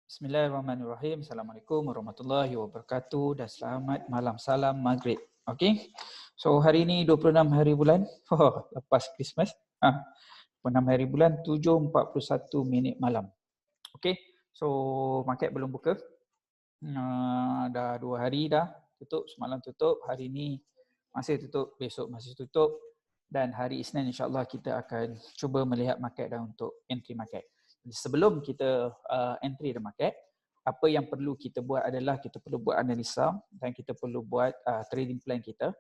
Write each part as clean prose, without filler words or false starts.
Bismillahirrahmanirrahim. Assalamualaikum warahmatullahi wabarakatuh dan selamat malam, salam maghrib. Okey. So hari ini 26 hari bulan lepas Christmas. 26 hari bulan 7.41 minit malam. Okey. So market belum buka. Dah 2 hari dah tutup, semalam tutup, hari ini masih tutup, besok masih tutup dan hari Isnin insya-Allah kita akan cuba melihat market dah untuk entry market. Sebelum kita entry the market, apa yang perlu kita buat adalah kita perlu buat analisa dan kita perlu buat trading plan kita.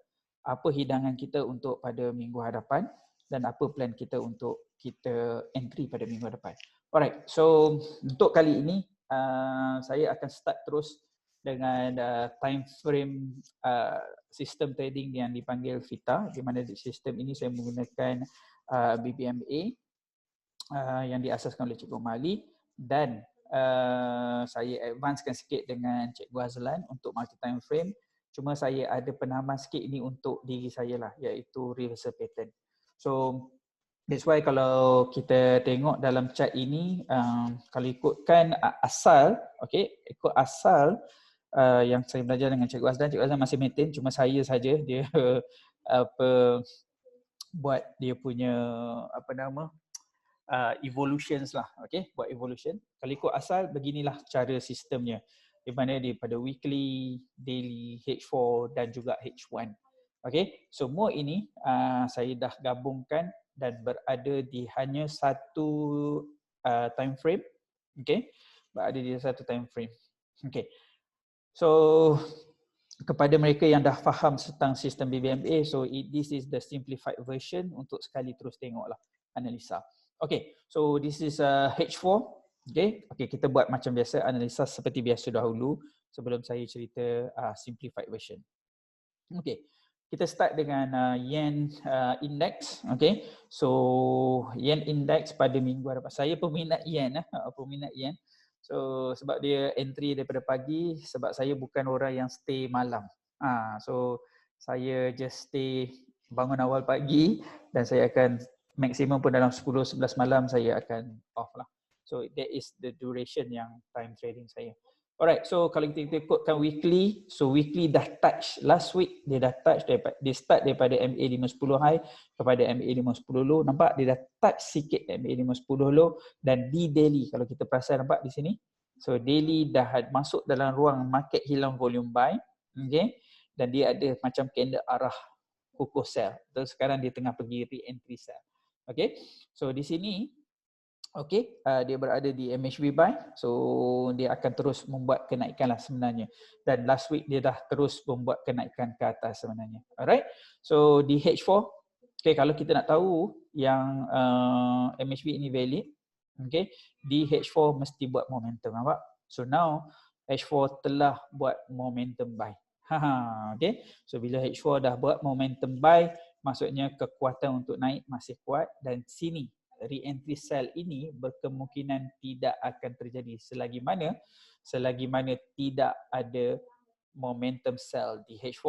Apa hidangan kita untuk pada minggu hadapan dan apa plan kita untuk kita entry pada minggu hadapan. Alright, so untuk kali ini saya akan start terus dengan time frame sistem trading yang dipanggil VITA, di mana di sistem ini saya menggunakan BBMA yang diasaskan oleh Cikgu Mali dan saya advancekan sikit dengan Cikgu Azlan untuk multi time frame. Cuma saya ada penambahan sikit ini untuk diri saya lah, iaitu reversal pattern. So that's why kalau kita tengok dalam chart ini, kalau ikutkan asal, okay, ikut asal yang saya belajar dengan Cikgu Azlan masih maintain, cuma saya saja dia buat dia punya evolutions lah, okay, buat evolution. Kalau ikut asal beginilah cara sistemnya, di mana daripada weekly, daily, H4 dan juga H1. Okay, semua ini saya dah gabungkan dan berada di hanya satu time frame. Okay, berada di satu time frame. Okay, so kepada mereka yang dah faham tentang sistem BBMA, so this is the simplified version untuk sekali terus tengoklah analisa. Okay, so this is H4. Okay, kita buat macam biasa, analisa seperti biasa dahulu sebelum saya cerita simplified version. Okay, kita start dengan Yen Index. Okay, so Yen Index pada minggu hadapan. Saya peminat Yen, peminat Yen. So sebab dia entry daripada pagi, sebab saya bukan orang yang stay malam. So saya just stay bangun awal pagi dan saya akan maksimum pun dalam 10-11 malam saya akan off lah. So that is the duration yang time trading saya. Alright, so kalau kita ikutkan weekly, so weekly dah touch, last week dia dah touch, dia start daripada MA 510 high kepada MA 510 low. Nampak dia dah touch sikit MA 510 low dan di daily, kalau kita perasan nampak di sini. So daily dah masuk dalam ruang market hilang volume buy, okay, dan dia ada macam candle arah kukuh sell. Terus sekarang dia tengah pergi re-entry sell. Okay, so di sini okay, dia berada di MHB buy, so dia akan terus membuat kenaikan lah sebenarnya. Dan last week dia dah terus membuat kenaikan ke atas sebenarnya. Alright, so di H4, okay, kalau kita nak tahu yang MHB ini valid, okay, di H4 mesti buat momentum, nampak? So now H4 telah buat momentum buy. Okay, so bila H4 dah buat momentum buy, maksudnya kekuatan untuk naik masih kuat dan sini re-entry sell ini berkemungkinan tidak akan terjadi selagi mana tidak ada momentum sell di H4.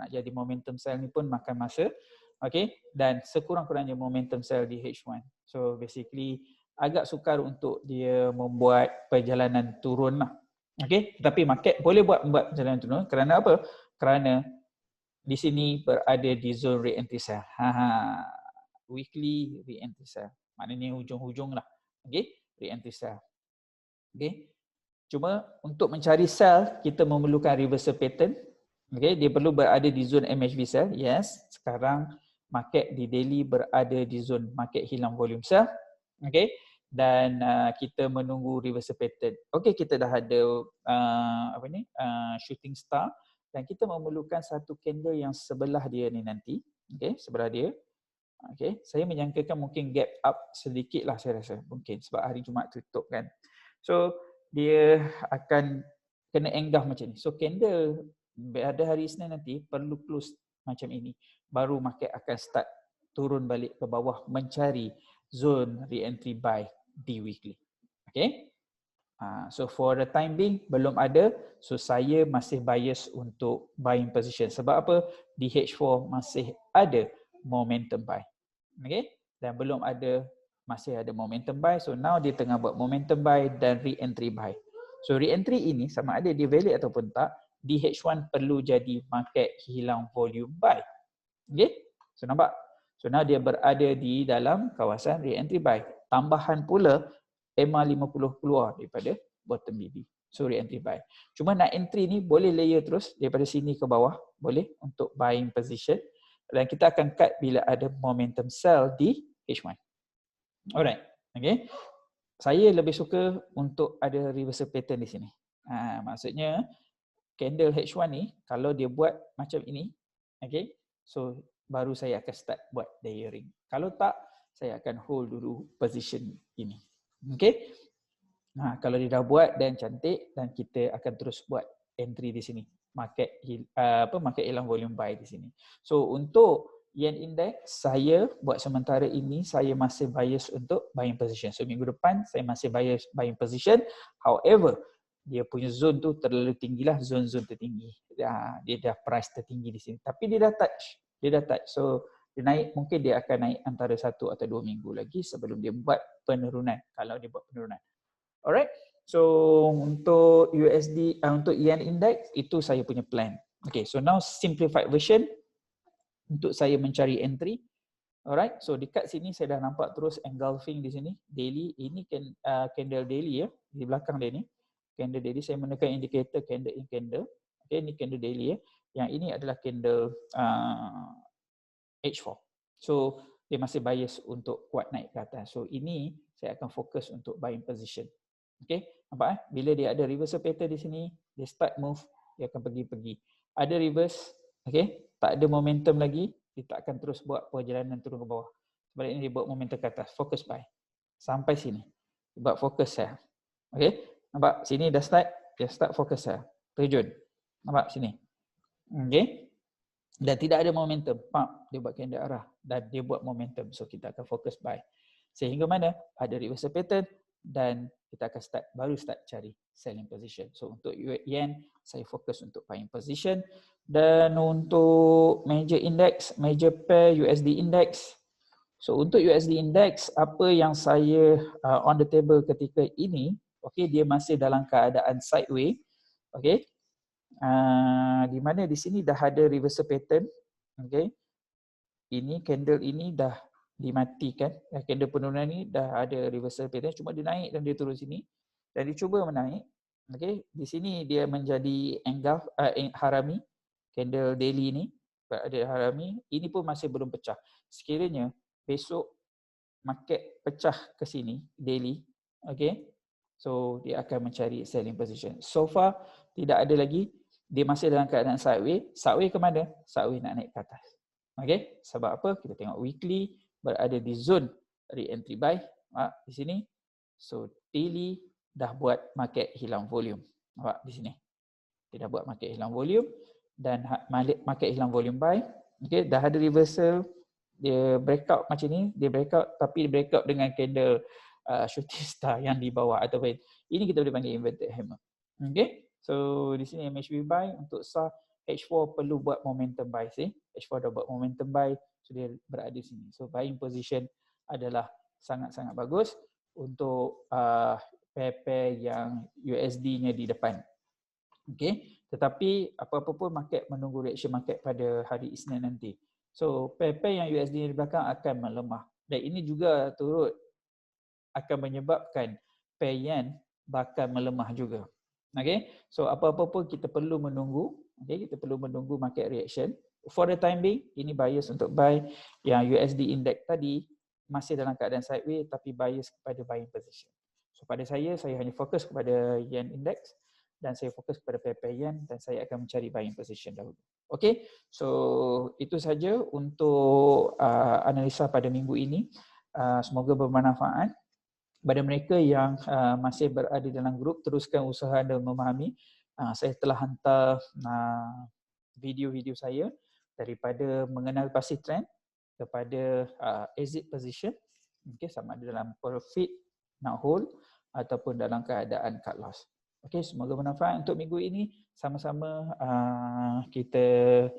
Nak jadi momentum sell ni pun makan masa. Okay, dan sekurang-kurangnya momentum sell di H1. So basically agak sukar untuk dia membuat perjalanan turun lah. Okay, tapi market boleh buat perjalanan turun kerana apa? Kerana di sini berada di zone re-entry sell. Weekly re-entry sell. Maknanya hujung-hujung lah. Okay, re-entry sell. Okay, cuma untuk mencari sell kita memerlukan reversal pattern. Okay, dia perlu berada di zone MHV sell. Yes, sekarang market di daily berada di zone market hilang volume sell. Okay, dan kita menunggu reversal pattern. Okay, kita dah ada shooting star dan kita memerlukan satu candle yang sebelah dia ni nanti. Okay, sebelah dia. Okay, saya menyangkakan mungkin gap up sedikit lah saya rasa. Mungkin sebab hari Jumaat tutup kan. So dia akan kena enggah macam ni. So candle pada hari Isnin nanti perlu close macam ini. Baru market akan start turun balik ke bawah mencari zone re-entry buy di weekly. Okay. So for the time being belum ada. So saya masih bias untuk buying position. Sebab apa? Di H4 masih ada momentum buy. Okay. Dan belum ada, masih ada momentum buy. So now dia tengah buat momentum buy dan re-entry buy. So re-entry ini sama ada dia valid ataupun tak, di H1 perlu jadi market hilang volume buy. Okay, so nampak? So now dia berada di dalam kawasan re-entry buy. Tambahan pula MA50 keluar daripada bottom BB. So re-entry buy. Cuma nak entry ni boleh layer terus daripada sini ke bawah, boleh untuk buying position, dan kita akan cut bila ada momentum sell di H1. Alright, okay. Saya lebih suka untuk ada reversal pattern di sini. Maksudnya candle H1 ni kalau dia buat macam ini, okay, so baru saya akan start buat layering. Kalau tak, saya akan hold dulu position ini. Okay. Kalau dia dah buat dan cantik, dan kita akan terus buat entry di sini. Market hilang volume buy di sini. So untuk Yen Index, saya buat sementara ini saya masih bias untuk buying position. So minggu depan saya masih bias buying position. However, dia punya zone tu terlalu tinggi lah, zone-zone tertinggi. Dia dah price tertinggi di sini. Tapi dia dah touch. So dia naik, mungkin dia akan naik antara 1 atau 2 minggu lagi sebelum dia buat penurunan. Kalau dia buat penurunan. Alright, so untuk USD, untuk Yen Index, itu saya punya plan. Okay, so now simplified version untuk saya mencari entry. Alright, so dekat sini saya dah nampak terus engulfing di sini, daily. Ini candle daily ya, di belakang dia ni. Candle daily, saya menekan indikator candle in candle. Okay, ini candle daily ya. Yang ini adalah candle H4. So dia masih bias untuk kuat naik ke atas. So ini saya akan fokus untuk buying position. Okay, nampak bila dia ada reversal pattern di sini, dia start move, dia akan pergi-pergi. Ada reverse, okay, tak ada momentum lagi, dia tak akan terus buat perjalanan turun ke bawah. Sebaliknya dia buat momentum ke atas, fokus buy. Sampai sini, dia buat fokus sell. Okay, nampak sini dah start, dia start fokus sell. Terjun, nampak sini. Okay, dan tidak ada momentum, dia buat candle arah dan dia buat momentum. So kita akan fokus buy. Sehingga mana ada reversal pattern dan kita akan baru start cari selling position. So untuk Yen, saya fokus untuk buying position. Dan untuk major index, major pair USD index. So untuk USD index, apa yang saya on the table ketika ini, okay, dia masih dalam keadaan sideways. Okay. Di mana di sini dah ada reversal pattern. Okay. Ini candle ini dah dimatikan, candle penurunan ni dah ada reversal pattern, cuma dia naik dan dia turun sini dan dia cuba menaik. Okey, di sini dia menjadi engulf harami, candle daily ni ada harami, ini pun masih belum pecah. Sekiranya besok market pecah ke sini daily, okey, so dia akan mencari selling position. So far tidak ada lagi, dia masih dalam keadaan sideways. Sideways ke mana? Sideways nak naik ke atas. Okay, sebab apa? Kita tengok weekly berada di zone re-entry buy di sini. So daily dah buat market hilang volume. Nampak di sini. Dia dah buat market hilang volume dan market hilang volume buy. Okay, dah ada reversal. Dia breakout macam ni, dia breakout tapi dia breakout dengan candle shooting star yang di bawah ataupun ini kita boleh panggil inverted hammer. Okay, so di sini MHB buy untuk SAR. H4 perlu buat momentum buy sih. H4 dah buat momentum buy, so dia berada di sini. So buying position adalah sangat-sangat bagus untuk pair-pair yang USD-nya di depan. Okay, tetapi apa-apa pun market menunggu reaction market pada hari Isnin nanti. So pair-pair yang USD di belakang akan melemah. Dan ini juga turut akan menyebabkan pair yen bakal melemah juga. Okay, so apa-apa pun kita perlu menunggu. Okay, kita perlu menunggu market reaction. For the time being, ini bias untuk buy. Yang USD index tadi masih dalam keadaan sideways tapi bias kepada buying position. So pada saya hanya fokus kepada yen index dan saya fokus kepada pair yen dan saya akan mencari buying position dahulu. Okay, so itu saja untuk analisa pada minggu ini. Semoga bermanfaat. Kepada mereka yang masih berada dalam grup, teruskan usaha anda memahami. Saya telah hantar video-video saya daripada mengenal passive trend kepada exit position, okay, sama ada dalam profit nak hold ataupun dalam keadaan cut loss. Okay, semoga bermanfaat untuk minggu ini. Sama-sama kita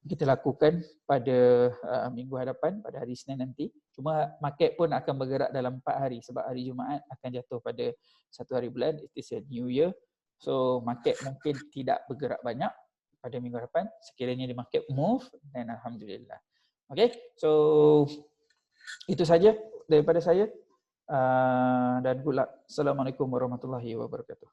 kita lakukan pada minggu hadapan, pada hari Isnin nanti. Cuma market pun akan bergerak dalam 4 hari sebab hari Jumaat akan jatuh pada 1 hari bulan, it is a new year. So market mungkin tidak bergerak banyak pada minggu hadapan. Sekiranya di market move, dan alhamdulillah. Okay, so itu saja daripada saya. Dan good luck. Assalamualaikum warahmatullahi wabarakatuh.